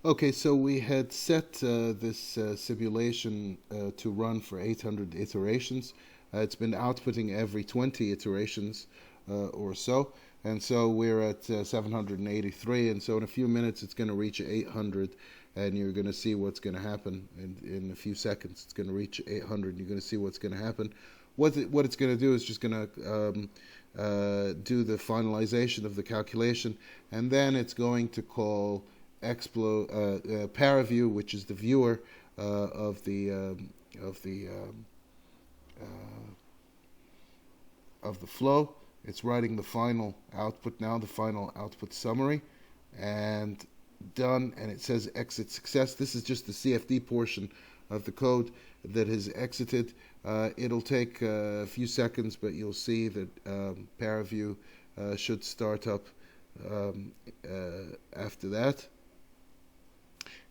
Okay, so we had set this simulation to run for 800 iterations. It's been outputting every 20 iterations or so. And so we're at 783. And so in a few minutes, it's going to reach 800. And you're going to see what's going to happen in a few seconds. It's going to reach 800. You're going to see what's going to happen. What it's going to do is just going to do the finalization of the calculation. And then it's going to call Paraview, which is the viewer of the flow. It's writing the final output now, the final output summary, and done. And it says exit success. This is just the CFD portion of the code that has exited. It'll take a few seconds, but you'll see that Paraview should start up after that.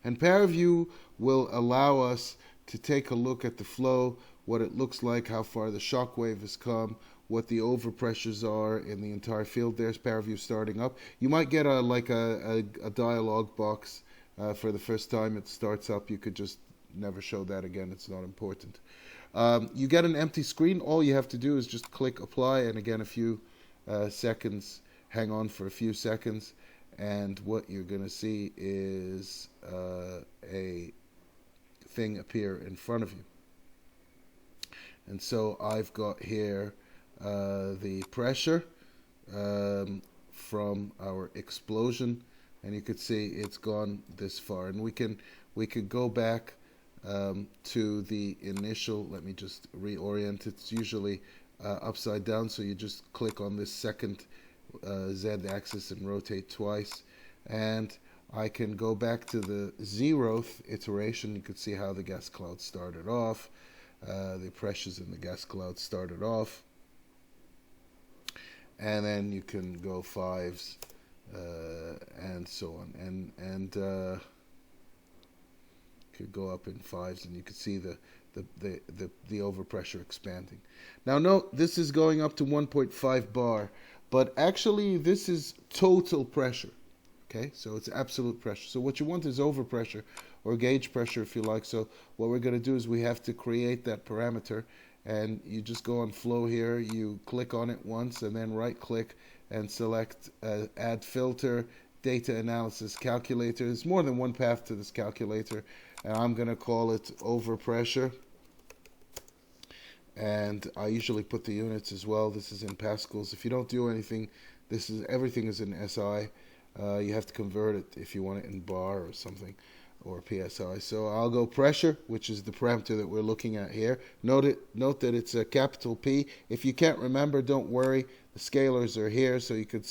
And Paraview will allow us to take a look at the flow, what it looks like, how far the shock wave has come, what the overpressures are in the entire field. There's Paraview starting up. You might get a dialog box for the first time it starts up. You could just never show that again. It's not important. You get an empty screen. All you have to do is just click apply, and again a few seconds. Hang on for a few seconds. And what you're going to see is a thing appear in front of you. And so I've got here the pressure from our explosion, and you could see it's gone this far. And we could go back to the initial. Let me just reorient. It's usually upside down, so you just click on this second z-axis and rotate twice, and I can go back to the 0th iteration. You could see how the gas cloud started off, the pressures in the gas cloud started off, and then you can go 5s and so on, and could go up in 5s, and you could see the overpressure expanding. Now note, this is going up to 1.5 bar. But actually, this is total pressure, okay? So it's absolute pressure. So what you want is overpressure, or gauge pressure, if you like. So what we're going to do is we have to create that parameter, and you just go on flow here. You click on it once, and then right-click and select Add Filter, Data Analysis Calculator. There's more than one path to this calculator, and I'm going to call it overpressure. And I usually put the units as well. This is in pascals. If you don't do anything, everything is in SI. You have to convert it if you want it in bar or something, or PSI. So I'll go pressure, which is the parameter that we're looking at here. Note that it's a capital P. If you can't remember, don't worry. The scalars are here, so you could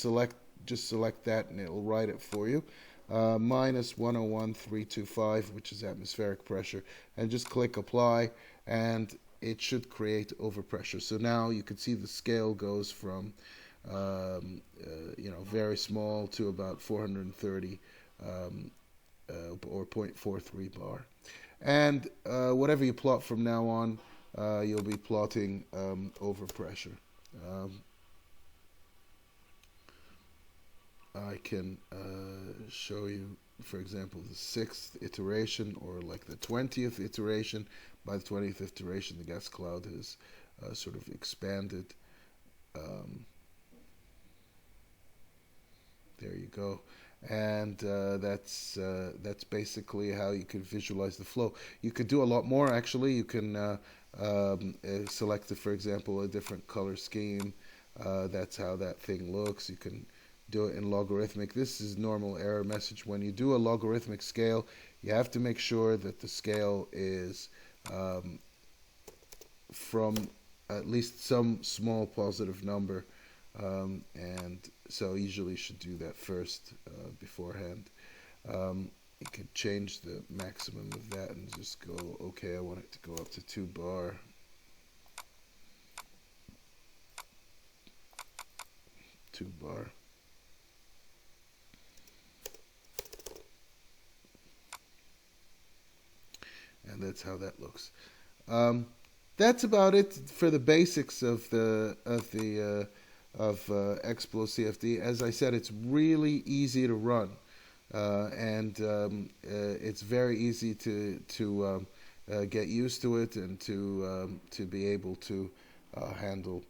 just select that, and it'll write it for you. Minus 101,325, which is atmospheric pressure, and just click apply, and it should create overpressure. So now you can see the scale goes from very small to about 430 or 0.43 bar. And whatever you plot from now on, you'll be plotting overpressure. I can show you, for example, the 6th iteration, or like the 20th iteration. By the 20th iteration, the gas cloud has sort of expanded. There you go. And that's basically how you could visualize the flow. You could do a lot more, actually. You can select, for example, a different color scheme. That's how that thing looks. You can do it in logarithmic. This is normal error message. When you do a logarithmic scale, you have to make sure that the scale is from at least some small positive number, and so usually you should do that first beforehand. You could change the maximum of that and just go, okay, I want it to go up to 2 bar. And that's how that looks. That's about it for the basics of exploCFD. As I said, it's really easy to run. It's very easy to get used to it and to be able to handle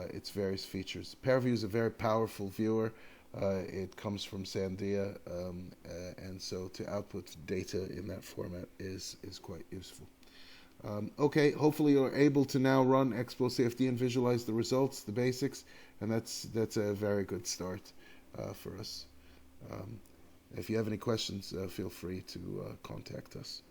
its various features. Paraview is a very powerful viewer. It comes from Sandia, and so to output data in that format is quite useful. Okay, hopefully you're able to now run exploCFD and visualize the results, the basics, and that's a very good start for us. If you have any questions, feel free to contact us.